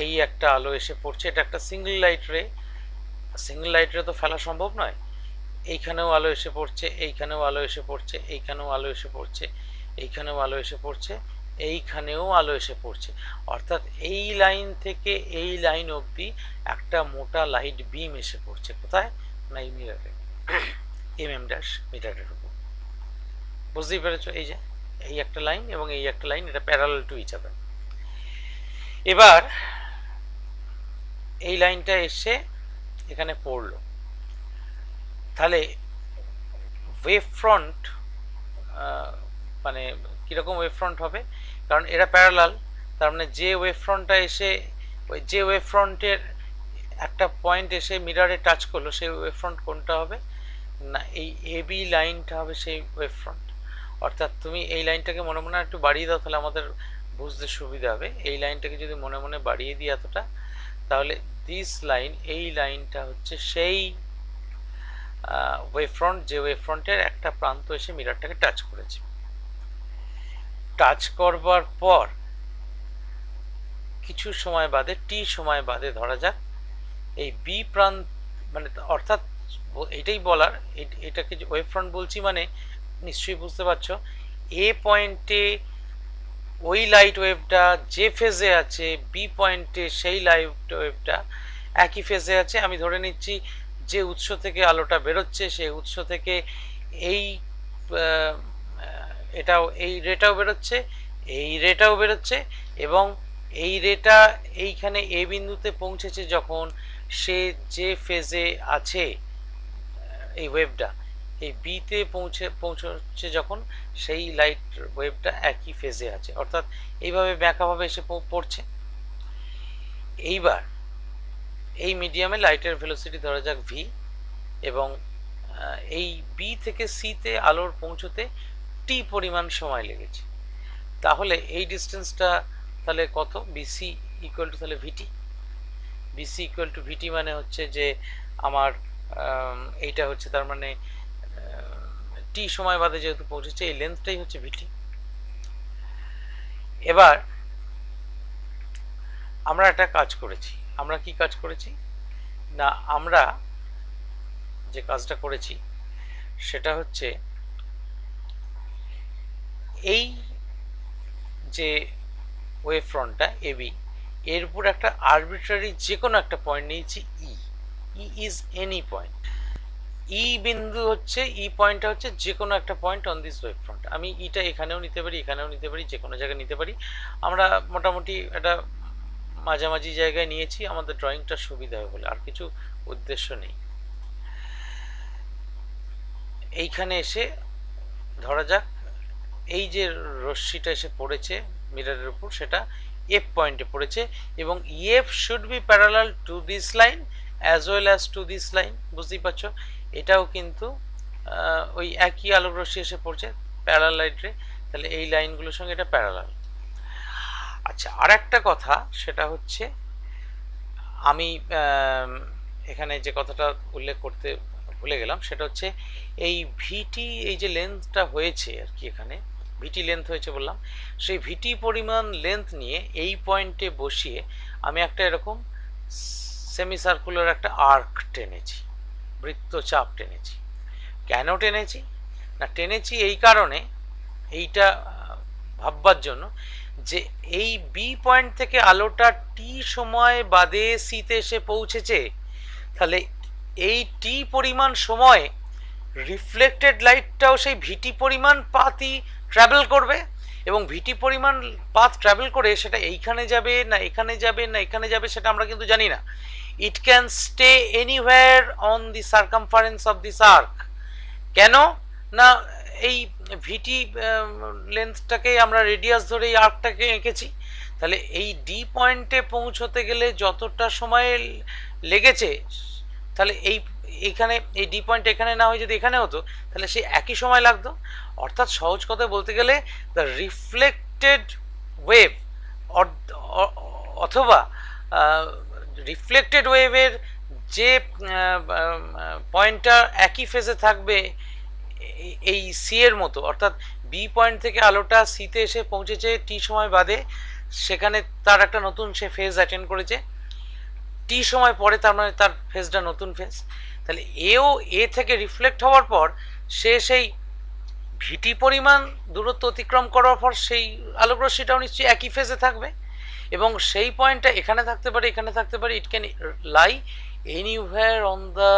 এই একটা আলো এসে পড়ছে, এটা একটা সিঙ্গেল লাইট রে। সিঙ্গেল লাইট রে তো ফেলা সম্ভব নয়, এইখানেও আলো এসে পড়ছে, এইখানেও আলো এসে পড়ছে, এইখানেও আলো এসে পড়ছে, এইখানেও আলো এসে পড়ছে, এইখানেও আলো এসে পড়ছে, অর্থাৎ এই লাইন থেকে এই লাইন অবধি একটা মোটা লাইট বিম এসে পড়ছে। কোথায়? না এই মিরারে, এমএম ড্যাশ মিটারের উপর। বুঝতেই পেরেছো? এই যে এই একটা লাইন এবং এই একটা লাইন, এটা প্যারালাল টু ইচ আদার। এবার এই লাইনটা এসে এখানে পড়লো, তাহলে ওয়েভ ফ্রন্ট মানে কীরকম ওয়েভ ফ্রন্ট হবে? কারণ এরা প্যারালাল, তার মানে যে ওয়েভ ফ্রন্টটা এসে ওই যে ওয়েভ ফ্রন্টের একটা পয়েন্ট এসে মিররে টাচ করলো, সেই ওয়েভ ফ্রন্ট কোনটা হবে না, এই এবি লাইনটা হবে সেই ওয়েভ ফ্রন্ট। অর্থাৎ তুমি এই লাইনটাকে মনে মনে একটু বাড়িয়ে দাও, তাহলে আমাদের বুঝতে সুবিধা হবে। এই লাইনটাকে যদি মনে মনে বাড়িয়ে দিই এতটা, তাহলে দিস লাইন, এই লাইনটা হচ্ছে সেই ওয়েভ ফ্রন্ট, যে ওয়েভ ফ্রন্টের একটা প্রান্ত এসে মিররটাকে টাচ করেছে। টাচ করবার পর কিছু সময় বাদে, টি সময় বাদে ধরা যাক, এই বি প্রান্ত মানে অর্থাৎ এটাই বলার, এটাকে যে ওয়েভ ফ্রন্ট বলছি মানে নিশ্চয়ই বুঝতে পারছো, এ পয়েন্টে ওই লাইট ওয়েভটা যে ফেজে আছে, বি পয়েন্টে সেই লাইট ওয়েভটা একই ফেজে আছে। আমি ধরে নিচ্ছি যে উৎস থেকে আলোটা বেরোচ্ছে সেই উৎস থেকে এই এটাও, এই রেটাও বেরোচ্ছে, এই রেটাও বেরোচ্ছে, এবং এই রেটা এইখানে এ বিন্দুতে পৌঁছেছে যখন, সে যে ফেজে আছে এই ওয়েভটা, এই বিতে পৌঁছচ্ছে যখন, সেই লাইট ওয়েভটা একই ফেজে আছে, অর্থাৎ এইভাবে ব্যাঁকাভাবে এসে পড়ছে। এইবার এই মিডিয়ামে লাইটের ভেলোসিটি ধরা যাক ভি, এবং এই বি থেকে সিতে আলোর পৌঁছতে টি পরিমাণ সময় লেগেছে। তাহলে এই ডিস্টেন্সটা তাহলে কত, বিসি ইকুয়াল টু তাহলে ভিটি। বিসি ইকুয়াল টু ভিটি মানে হচ্ছে যে আমার এইটা হচ্ছে তার মানে টি সময় বাদে যেহেতু পৌঁছেছে, এই লেন্থটাই হচ্ছে ভিটি। এবার আমরা একটা কাজ করেছি। আমরা কি কাজ করেছি না, আমরা যে কাজটা করেছি সেটা হচ্ছে এই যে ওয়েভ ফ্রন্টটা এবি, এর উপর একটা আরবিট্রারি যে কোনো একটা পয়েন্ট নিয়েছি ই। ই ইজ এনি পয়েন্ট। ই বিন্দু হচ্ছে, ই পয়েন্টটা হচ্ছে যে কোনো একটা point on this wave front. আমি ইটা এখানেও নিতে পারি, এখানেও নিতে পারি, যে কোনো জায়গায় নিতে পারি। আমরা মোটামুটি একটা মাঝামাঝি জায়গায় নিয়েছি আমাদের ড্রয়িংটা সুবিধা হবে বলে, আর কিছু উদ্দেশ্য নেই। এইখানে এসে ধরা যাক এই যে রশ্মিটা এসে পড়েছে মিররের উপর, সেটা এফ পয়েন্টে পড়েছে, এবং F should be parallel to this line as well as to this line. বুঝতেই পারছো, এটাও কিন্তু ওই একই আলোক রশ্মি এসে পড়ছে প্যারালাল লাইটে, তাহলে এই লাইনগুলোর সঙ্গে এটা প্যারালাল। আচ্ছা, আর একটা কথা, সেটা হচ্ছে আমি এখানে যে কথাটা উল্লেখ করতে ভুলে গেলাম, সেটা হচ্ছে এই ভিটি, এই যে লেন্থটা হয়েছে আর কি, এখানে ভিটি লেন্থ হয়েছে বললাম, সেই ভিটি পরিমাণ লেন্থ নিয়ে এই পয়েন্টে বসিয়ে আমি একটা এরকম সেমি সার্কুলার একটা আর্ক টেনেছি, বৃত্তচাপ টেনেছি। কেন টেনেছি না, টেনেছি এই কারণে, এইটা ভাববার জন্য যে এই বি পয়েন্ট থেকে আলোটা টি সময় বাদে সিতে এসে পৌঁছেছে, তাহলে এই টি পরিমাণ সময় রিফ্লেক্টেড লাইটটাও সেই ভিটি পরিমাণ পাথই ট্রাভেল করবে, এবং ভিটি পরিমাণ পাথ ট্রাভেল করে সেটা এইখানে যাবে না এখানে যাবে না এখানে যাবে সেটা আমরা কিন্তু জানি না। It can stay anywhere on the circumference of this arc. কেন না, এই ভিটি লেন্থটাকে আমরা রেডিয়াস ধরে এই আর্কটাকে এঁকেছি, তাহলে এই ডি পয়েন্টে পৌঁছতে গেলে যতটা সময় লেগেছে, তাহলে এইখানে এই ডি পয়েন্ট এখানে না হয়ে যদি এখানে হতো, তাহলে সেই একই সময় লাগতো। অর্থাৎ সহজ কথা বলতে গেলে দ্য রিফ্লেক্টেড ওয়েভ অথবা রিফ্লেক্টেড ওয়েভের যে পয়েন্টটা একই ফেজে থাকবে এই সি এর মতো, অর্থাৎ বি পয়েন্ট থেকে আলোটা সিতে এসে পৌঁছেছে টি সময় বাদে, সেখানে তার একটা নতুন সে ফেজ অ্যাটেন্ড করেছে, টি সময় পরে তার মানে তার ফেজটা নতুন ফেজ, তাহলে এও এ থেকে রিফ্লেক্ট হওয়ার পর সে সেই ভিটি পরিমাণ দূরত্ব অতিক্রম করার পর সেই আলোক রশ্মিটাও নিশ্চয়ই একই ফেজে থাকবে, এবং সেই পয়েন্টটা এখানে থাকতে পারে, এখানে থাকতে পারে, it can lie anywhere on the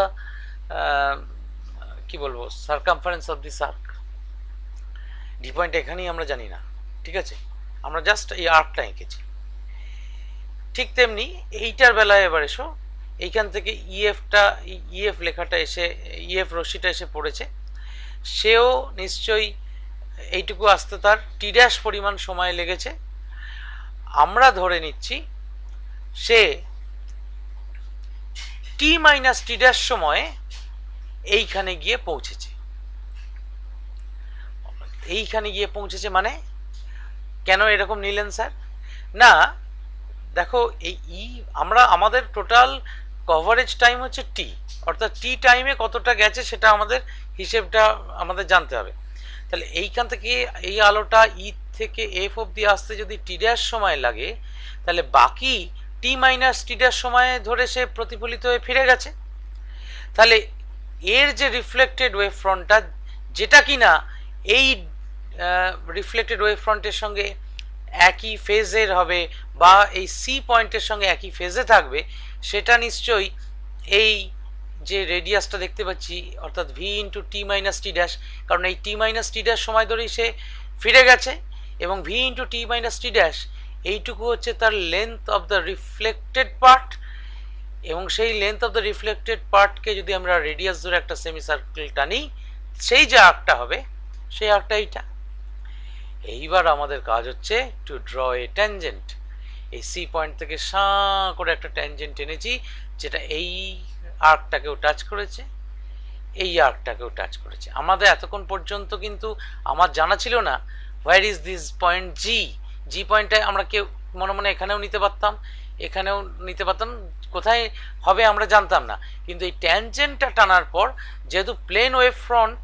কি বলবো circumference of this arc. D point এখানেই আমরা জানি না, ঠিক আছে, আমরা জাস্ট এই আর্কটা এঁকেছি। ঠিক তেমনি এইটার বেলায় এবার এসো, এইখান থেকে ইএফ লেখাটা এসে, ইএফ রশ্মিটা এসে পড়েছে, সেও নিশ্চয়ই এইটুকু আসতে তার টি ড্যাশ পরিমাণ সময় লেগেছে। আমরা ধরে নিচ্ছি সে টি মাইনাস টি ড্যাশ সময়ে এইখানে গিয়ে পৌঁছেছে। এইখানে গিয়ে পৌঁছেছে মানে কেন এরকম নিলেন স্যার? না দেখো এই আমরা আমাদের টোটাল কভারেজ টাইম হচ্ছে টি, অর্থাৎ টি টাইমে কতটা গেছে সেটা আমাদের হিসেবটা আমাদের জানতে হবে। তাহলে এইখান থেকে এই আলোটা ই থেকে এফ অবধি আসতে যদি টি ড্যাশ সময় লাগে, তাহলে বাকি টি মাইনাস টি ড্যাশ সময় ধরে সে প্রতিফলিত হয়ে ফিরে গেছে। তাহলে এর যে রিফ্লেক্টেড ওয়েভ ফ্রন্টটা, যেটা কিনা এই রিফ্লেক্টেড ওয়েভ ফ্রন্টের সঙ্গে একই ফেজের হবে বা এই সি পয়েন্টের সঙ্গে একই ফেজে থাকবে, সেটা নিশ্চয়ই এই যে রেডিয়াসটা দেখতে পাচ্ছি অর্থাৎ V into T minus T dash, কারণ এই টি মাইনাস টি ড্যাশ সময় ধরেই সে ফিরে গেছে, এবং V into T minus T dash এইটুকু হচ্ছে তার length of the reflected part, এবং সেই লেন্থ অফ দ্য রিফ্লেক্টেড পার্টকে যদি আমরা রেডিয়াস ধরে একটা সেমি সার্কেল টানি, সেই যে আর্কটা হবে সেই আর্কটা এইটা। এইবার আমাদের কাজ হচ্ছে টু ড্র এ ট্যানজেন্ট। এই সি পয়েন্ট থেকে সাঁ করে একটা ট্যানজেন্ট টেনেছি, যেটা এই আর্কটাকেও টাচ করেছে, এই আর্কটাকেও টাচ করেছে। আমাদের এতক্ষণ পর্যন্ত কিন্তু আমার জানা ছিল না হোয়ার ইজ দিস পয়েন্ট জি। জি পয়েন্টটা আমরা কেউ মনে মনে এখানেও নিতে পারতাম, এখানেও নিতে পারতাম, কোথায় হবে আমরা জানতাম না। কিন্তু এই ট্যানজেন্টটা টানার পর যেহেতু প্লেন ওয়েভ ফ্রন্ট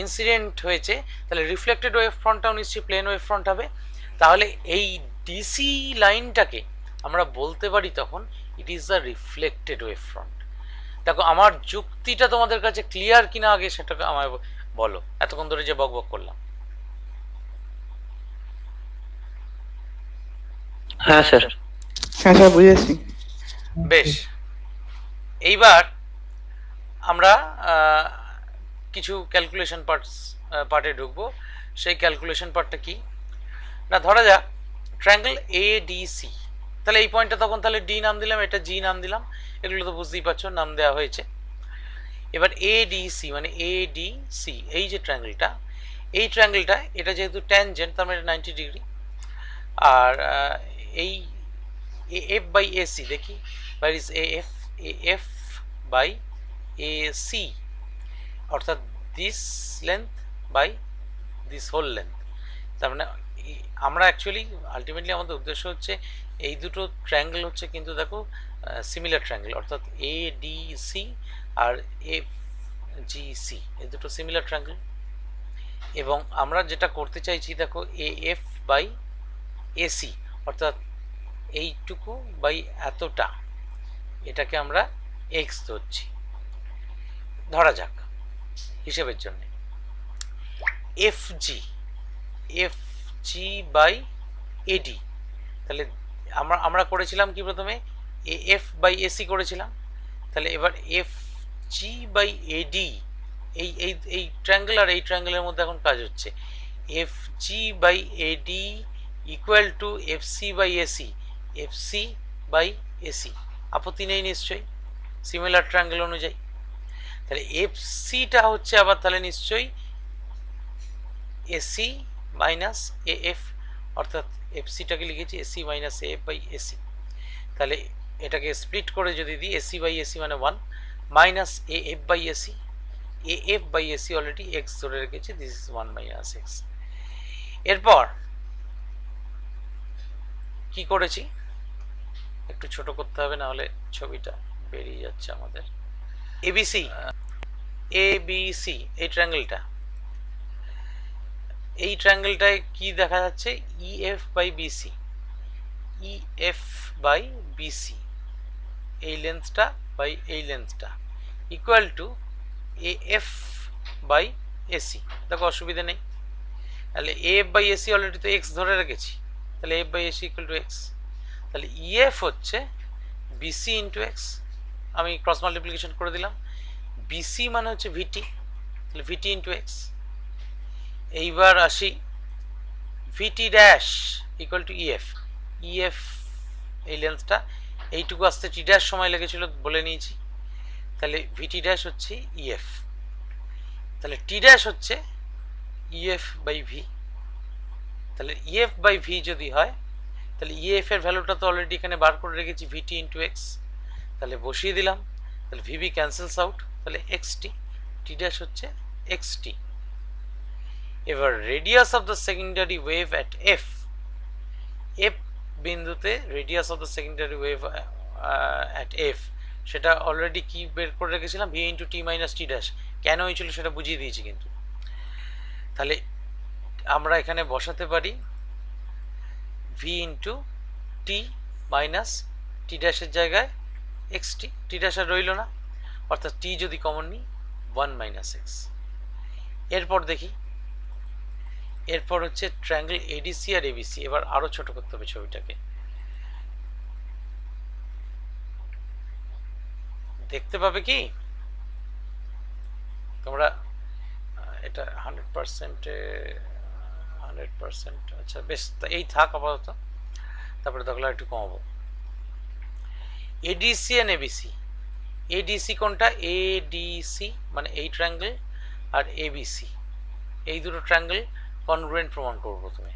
ইনসিডেন্ট হয়েছে, তাহলে রিফ্লেক্টেড ওয়েভ ফ্রন্টটাও নিশ্চয়ই প্লেন ওয়েভ ফ্রন্ট হবে। তাহলে এই ডিসি লাইনটাকে আমরা বলতে পারি তখন it is the reflected wave front. দেখো আমার যুক্তিটা তোমাদের কাছে ক্লিয়ার কিনা আগে সেটাকে আমায় বলো, এতক্ষণ ধরে যে বকবক করলাম। হ্যাঁ স্যার, হ্যাঁ স্যার বুঝেছি। বেশ, এইবার আমরা কিছু ক্যালকুলেশন পার্টে ঢুকবো। সেই ক্যালকুলেশন পার্টটা কি না, ধরা যাক ট্রায়াঙ্গেল এ ডি সি। তাহলে এই পয়েন্টটা তখন তাহলে ডি নাম দিলাম, এটা জি নাম দিলাম, এগুলো তো বুঝতেই পারছো নাম দেওয়া হয়েছে। এবার এ ডি সি মানে এ ডি সি, এই যে ট্রায়াঙ্গেলটা, এই ট্রায়াঙ্গেলটা এটা যেহেতু ট্যানজেন্ট তার মানে 90 ডিগ্রি। আর এই A F by A C দেখি, where is A F by A C, অর্থাৎ this length by this whole length. তার মানে আমরা অ্যাকচুয়ালি আলটিমেটলি আমাদের উদ্দেশ্য হচ্ছে এই দুটো ট্রায়াঙ্গেল হচ্ছে কিন্তু দেখো সিমিলার ট্রায়াঙ্গেল, অর্থাৎ এ ডি সি আর এফ জি সি এই দুটো সিমিলার ট্রায়াঙ্গেল। এবং আমরা যেটা করতে চাইছি দেখো এ এফ বাই এসি, অর্থাৎ এইটুকু বাই এতটা, এটাকে আমরা এক্স ধরছি ধরা যাক হিসেবের জন্য। এফ জি বাই এডি, তাহলে আমরা করেছিলাম কি প্রথমে এ এফ বাই এসি করেছিলাম। তাহলে এবার এফ জি বাই এডি, এই এই এই ট্রায়াঙ্গেল আর এই ট্রায়াঙ্গেলের মধ্যে এখন কাজ হচ্ছে F G by AD equal to F C by AC, F C by AC. আপত্তি নেই নিশ্চয়ই সিমিলার ট্রায়াঙ্গেল অনুযায়ী। তাহলে এফ সিটা হচ্ছে আবার তাহলে নিশ্চয়ই এসি মাইনাস এ এফ, অর্থাৎ এফ সিটাকে লিখেছি AC minus A F by AC. তাহলে এটাকে স্প্লিট করে যদি দিই এসি বাই এসি মানে 1 minus A F by AC, A F by AC already X ধরে রেখেছি, দিস ইজ 1 মাইনাস এক্স। এরপর কি করেছি একটু ছোট করতে হবে, না হলে ছবিটা বেরিয়ে যাচ্ছে আমাদের। এবিসি এবিসি এই ট্রায়াঙ্গেলটা, এই ট্রায়াঙ্গেলটায় কি দেখা যাচ্ছে EF by BC, EF by BC এই লেন্থটা বাই এই লেন্থটা equal to AF by AC. দেখো অসুবিধা নেই, তাহলে এএফ বাই এসি অলরেডি তো এক্স ধরে রেখেছি, তাহলে F by AC equal to x. তাহলে ইএফ হচ্ছে বিসি ইন্টু এক্স, আমি ক্রস মাল্টিপ্লিকেশন করে দিলাম। বিসি মানে হচ্ছে ভিটি, তাহলে ভিটি ইন্টু এক্স। এইবার আসি VT dash equal to EF, EF এই লেন্থটা এইটুকু আসতে টি ড্যাশ সময় লেগেছিল বলে নিয়েছি, তাহলে ভিটি ড্যাশ হচ্ছে ইএফ। তাহলে টি ড্যাশ হচ্ছে ইএফ বাই ভি, তাহলে ইএফ বাই ভি যদি হয় তাহলে ইএফ এর ভ্যালুটা তো অলরেডি এখানে বার করে রেখেছি ভিটি ইন্টু এক্স, তাহলে বসিয়ে দিলাম, তাহলে ভিবি ক্যান্সেলস আউট, তাহলে এক্সটি, টি ড্যাশ হচ্ছে এক্সটি। এবার radius of the secondary wave at F, F বিন্দুতে radius of the secondary wave at F, সেটা অলরেডি কি বের করে রেখেছিলাম, V into T minus T dash. কেন হয়েছিল সেটা বুঝিয়ে দিয়েছি কিন্তু। তাহলে আমরা এখানে বসাতে পারি ভি ইন্টু টি মাইনাস টি ড্যাশের জায়গায় এক্স টি, টি ড্যাশ আর রইল না, অর্থাৎ টি যদি কমন নিই 1 মাইনাস এক্স। এরপর দেখি, এরপর হচ্ছে ট্রায়াঙ্গেল এডিসি আর এবিসি। এবার আরো ছোট করতে হবে ছবিটাকে, দেখতে পাবে কি তোমরা এটা 100%, আচ্ছা বেশ, এই থাক আপাতত, তারপরে দেখলো একটু কমাবো। এডিসি আর এবিসি, এডিসি কোনটা, এডিসি মানে এই ট্রায়াঙ্গেল, আর এবিসি এই দুটো ট্রায়াঙ্গেল কনগ্রুয়েন্ট প্রমাণ করবো প্রথমে।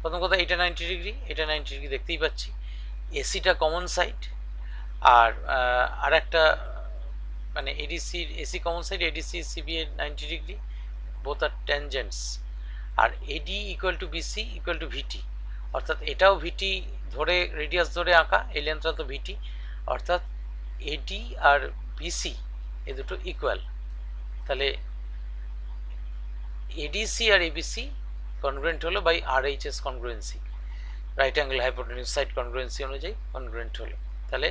প্রথম কথা এটা 90 ডিগ্রি, এটা 90 ডিগ্রি দেখতেই পাচ্ছি, এসিটা কমন সাইড, আর একটা মানে ADC AC common side, ADC CB এর 90 ডিগ্রি, বোথ আর ট্যানজেন্টস, আর AD equal to BC equal to VT, অর্থাৎ এটাও ভিটি ধরে রেডিয়াস ধরে আঁকা, এই লেন্থটা তো ভিটি, অর্থাৎ এডি আর বিসি এ দুটো ইকুয়াল। তাহলে এডিসি আর এবিসি কনগ্রুয়েন্ট হলো by R H S congruency, right angle hypotenuse side congruency অনুযায়ী কনগ্রুয়েন্ট হলো। তাহলে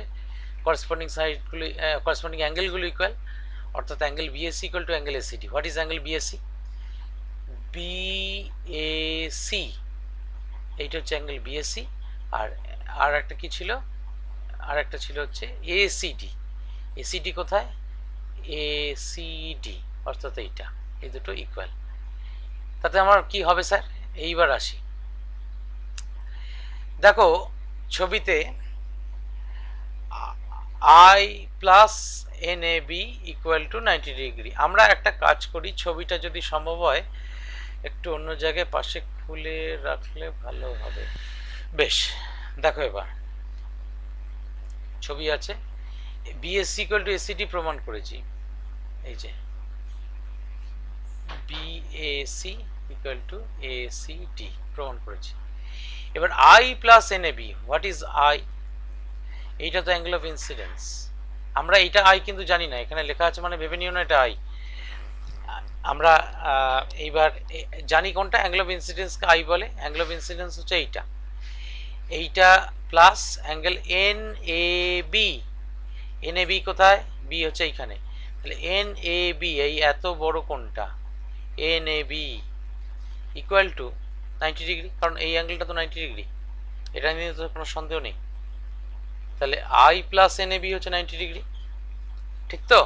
করেসপন্ডিং সাইডগুলো করেসপন্ডিং অ্যাঙ্গেলগুলো ইকুয়াল, অর্থাৎ angle BAC equal to angle ACD. What is angle BAC? BAC এইটা হচ্ছে অ্যাঙ্গেল বিএসি, আর একটা কি ছিল, আর একটা ছিল হচ্ছে এসিডি। এসিডি কোথায়? এসিডি, অর্থাৎ এইটা, এই দুটো ইকুয়াল। তাতে আমার কি হবে স্যার? এইবার আসি, দেখো ছবিতে I plus N A B equal to 90 degree. আমরা একটা কাজ করি, ছবিটা যদি সম্ভব হয় একটু অন্য জায়গায় পাশে খুলে রাখলে ভালো হবে। বেশ, দেখো এবার ছবি আছে, বিএসসি ইকুয়াল টু এসিডি প্রমাণ করেছি, এই যে বিএসি ইকুয়াল টু এসিডি প্রমাণ করেছি। এবার I plus N A B, what is I? এইটা তো অ্যাঙ্গেল অফ ইনসিডেন্স, আমরা এইটা আই কিন্তু জানি না, এখানে লেখা আছে মানে ভেবে নিও না এটা আই। আমরা এইবার জানি কোনটা অ্যাঙ্গেল অফ ইনসিডেন্সকে আই বলে, অ্যাঙ্গেল অফ ইনসিডেন্স হচ্ছে এইটা, এইটা plus angle N A B. N A B কোথায়? বি হচ্ছে এইখানে, তাহলে এন এ বি এই এত বড় কোণটা N A B equal to 90 degree, কারণ এই অ্যাঙ্গেলটা তো 90 ডিগ্রি, এটা নিয়ে তো কোনো সন্দেহ নেই। তাহলে I plus N A B হচ্ছে 90 ডিগ্রি, ঠিক তো?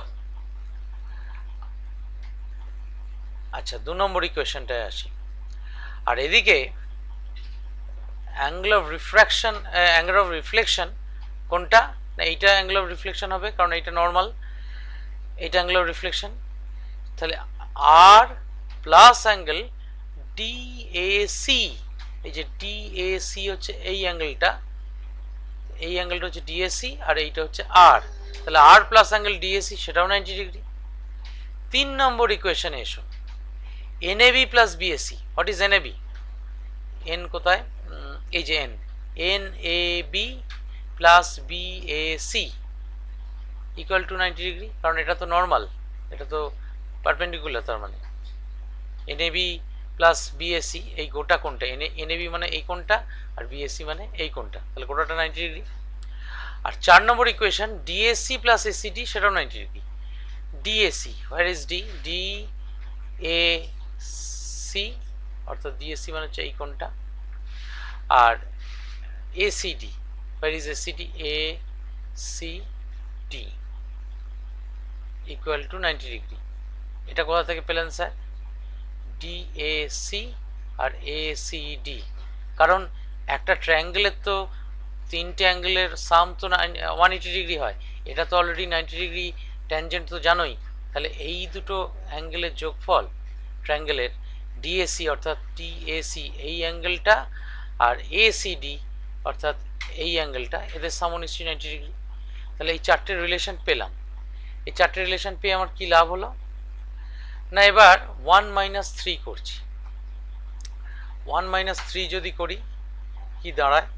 আচ্ছা, 2 নম্বর ইকুয়েশনটায় আসি। আর এদিকে angle of refraction, angle of reflection কোনটা? না এইটা অ্যাঙ্গেল অফ রিফ্লেকশন হবে, কারণ এইটা নর্মাল, এইটা অ্যাঙ্গেল অফ রিফ্লেকশন। তাহলে আর প্লাস অ্যাঙ্গেল ডিএসি, এই যে ডিএসি হচ্ছে এই অ্যাঙ্গেলটা, এই অ্যাঙ্গেলটা হচ্ছে ডিএসি, আর এইটা হচ্ছে আর, তাহলে আর প্লাস অ্যাঙ্গেল ডিএসি সেটাও 90 ডিগ্রি। 3 নম্বর ইকুয়েশনে এসো, NAB plus BAC, what is NAB? N কোথায়? এই যে N, N A B plus BAC equal to 90 degree, কারণ এটা তো নর্মাল, এটা তো পারপেন্ডিকুলার, তার মানে এনএবি প্লাস বিএসি এই গোটা কোণটা, এনএবি মানে এই কোণটা, আর বিএসি মানে এই কোণটা, তাহলে গোটাটা 90 ডিগ্রি। আর 4 নম্বর ইকুয়েশন ডিএসি প্লাস এসিডি, সেটাও 90 degree. DAC, where is D? D A C, অর্থাৎ ডিএসি মানে হচ্ছে এই কোণটা, আর ACD, where is ACD? A C D equal to 90 degree. এটা কোথা থেকে পেলেন স্যার? ডিএসি আর এসিডি, কারণ একটা ট্রায়াঙ্গেলের তো 3টে অ্যাঙ্গেলের সাম তো 180 ডিগ্রি হয়, এটা তো অলরেডি 90 ডিগ্রি ট্যানজেন্ট তো জানোই, তাহলে এই দুটো অ্যাঙ্গেলের যোগফল ট্রায়াঙ্গেলের ডিএসি অর্থাৎ টিএসি এই অ্যাঙ্গেলটা, আর এসিডি অর্থাৎ এই অ্যাঙ্গেলটা এদের সামনিশ্রী 90 ডিগ্রি। তাহলে এই চারটে রিলেশন পেলাম। এই চারটে রিলেশন পেয়ে আমার কি লাভ হলো না, এবার 1 - 3 করছি। 1 - 3 যদি করি কি দাঁড়ায়,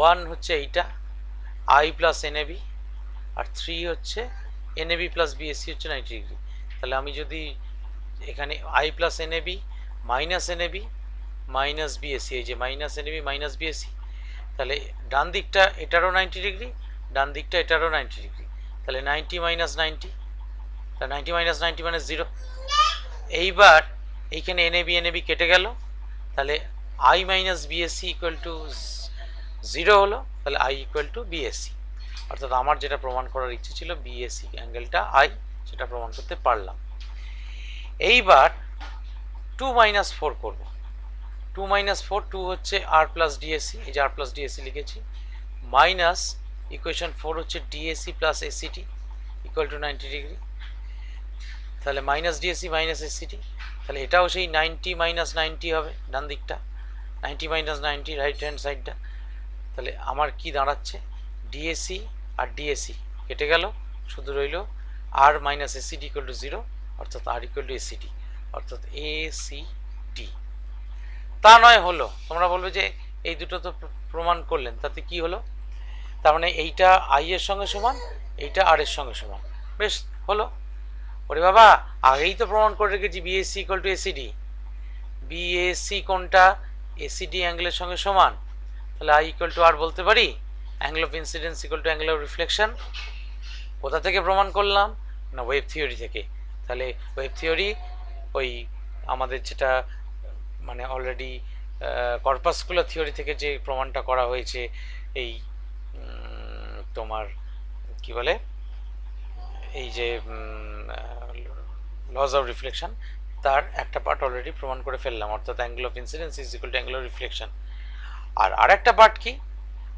1 হচ্ছে এইটা আই প্লাস এনএবি, আর 3 হচ্ছে এনএবি প্লাস বিএসসি হচ্ছে 90 ডিগ্রি। তাহলে আমি যদি এখানে I plus NAB minus NAB minus BSc, এই যে মাইনাস এনএবি মাইনাস বিএসসি, তাহলে ডান দিকটা এটারও 90 ডিগ্রি, ডান দিকটা এটারও 90 ডিগ্রি, তাহলে 90 - 90, তাহলে 90 - 90 মানে 0। এইবার এইখানে এনএবি এনএবি কেটে গেল, তাহলে I minus BSc equal two 0 হলো, তাহলে আই ইকুয়াল টু বিএসসি। অর্থাৎ আমার যেটা প্রমাণ করার ইচ্ছে ছিল বিএসসি অ্যাঙ্গেলটা আই, সেটা প্রমাণ করতে পারলাম। এইবার 2 - 4 করব। 2 - 4, 2 হচ্ছে আর প্লাস ডিএসসি, এই যে আর প্লাস ডিএসসি লিখেছি, মাইনাস ইকুয়েশন 4 হচ্ছে DSC plus ACT equal to 90 degree, তাহলে মাইনাস ডিএসসি মাইনাস এসিটি, তাহলে এটাও সেই 90 - 90 হবে ডান দিকটা, 90 - 90 রাইট হ্যান্ড সাইডটা। তাহলে আমার কি দাঁড়াচ্ছে, ডিএসসি আর ডিএসসি কেটে গেল, শুধু রইল আর মাইনাস এসিডি ইকুয়াল টু 0, অর্থাৎ আর ইকুয়াল টু এসিডি, অর্থাৎ এসিডি। তা নয় হলো, তোমরা বলবে যে এই দুটো তো প্রমাণ করলেন, তাতে কি হলো, তার মানে এইটা আই এর সঙ্গে সমান, এইটা আর এর সঙ্গে সমান, বেশ হলো। ওরে বাবা, আগেই তো প্রমাণ করে রেখেছি BAC equal to ACD, BAC কোনটা, এসিডি অ্যাঙ্গেলের সঙ্গে সমান, তাহলে আই ইকুয়াল টু আর বলতে পারি, angle of incidence equal to angle of reflection. কোথা থেকে প্রমাণ করলাম না, ওয়েভ থিওরি থেকে। তাহলে ওয়েভ থিওরি ওই আমাদের যেটা মানে অলরেডি কর্পাসকুলার থিওরি থেকে যে প্রমাণটা করা হয়েছে, এই তোমার কি বলে, এই যে লজ অফ রিফ্লেকশন, তার একটা পার্ট অলরেডি প্রমাণ করে ফেললাম, অর্থাৎ angle of incidence is equal to angle of reflection. আর আরেকটা পার্ট কি,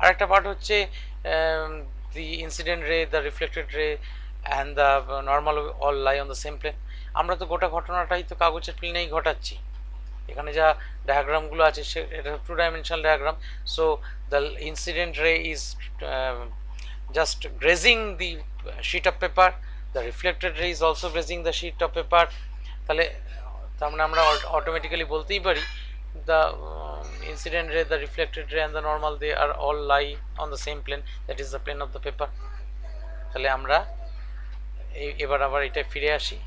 আরেকটা পার্ট হচ্ছে the incident ray, the reflected ray and the normal all lie on the same plane। আমরা তো গোটা ঘটনাটাই তো কাগজের প্লেনেই ঘটাচ্ছি, এখানে যা ডায়াগ্রামগুলো আছে সে এটা 2 dimensional diagram. So the incident রে is just grazing the sheet of paper, the reflected ray is also grazing the sheet of paper। তাহলে তার মানে আমরা অটোমেটিক্যালি বলতেই পারি the incident ray, the reflected ray and the normal, they are all lie on the same plane, that is the plane of the paper। তাহলে আমরা এবার আবার এটা ফিরে আসি,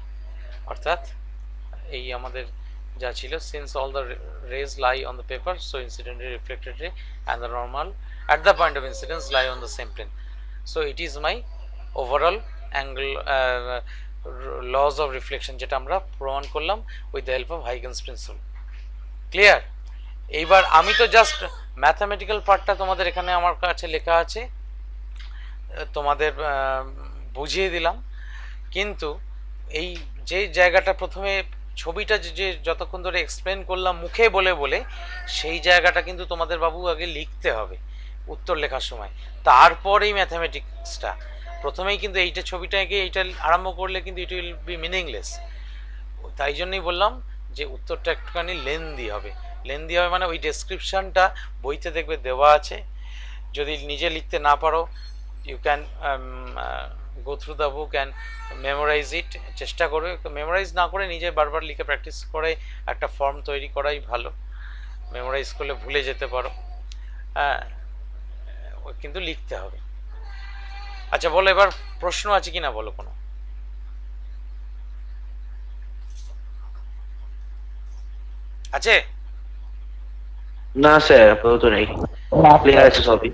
অর্থাৎ এই আমাদের যা ছিল, since all the rays lie on the paper, so incident ray, reflected ray and the normal at the point of incidence lie on the same plane। So it is my overall angle laws of reflection, যেটা আমরা প্রমাণ করলাম with the help of Huygens principle। Clear? এইবার আমি তো জাস্ট ম্যাথামেটিক্যাল পার্টটা তোমাদের এখানে আমার কাছে লেখা আছে, তোমাদের বুঝিয়ে দিলাম, কিন্তু এই যে জায়গাটা প্রথমে ছবিটা যে যতক্ষণ ধরে এক্সপ্লেন করলাম মুখে বলে বলে, সেই জায়গাটা কিন্তু তোমাদের বাবু আগে লিখতে হবে উত্তর লেখার সময়, তারপরেই ম্যাথামেটিক্সটা। প্রথমেই কিন্তু এইটা ছবিটাকে এইটা আরম্ভ করলে কিন্তু ইট উইল বি মিনিংলেস। তাই জন্যই বললাম যে উত্তরটা একটুখানি লেন্দি হবে। লেন্দি হবে মানে ওই ডেসক্রিপশানটা বইতে দেখবে দেওয়া আছে, যদি নিজে লিখতে না পারো you can go through the book and memorise it. চেষ্টা করবে, মেমোরাইজ না করে নিজে বারবার লিখে প্র্যাকটিস করে একটা ফর্ম তৈরি করাই ভালো। মেমোরাইজ করলে ভুলে যেতে পারো, হ্যাঁ, কিন্তু লিখতে হবে। আচ্ছা বলো, এবার প্রশ্ন আছে কি না বলো, কোনো? আছে? না স্যার, আপাতত নেই, ক্লিয়ার আছে সবই।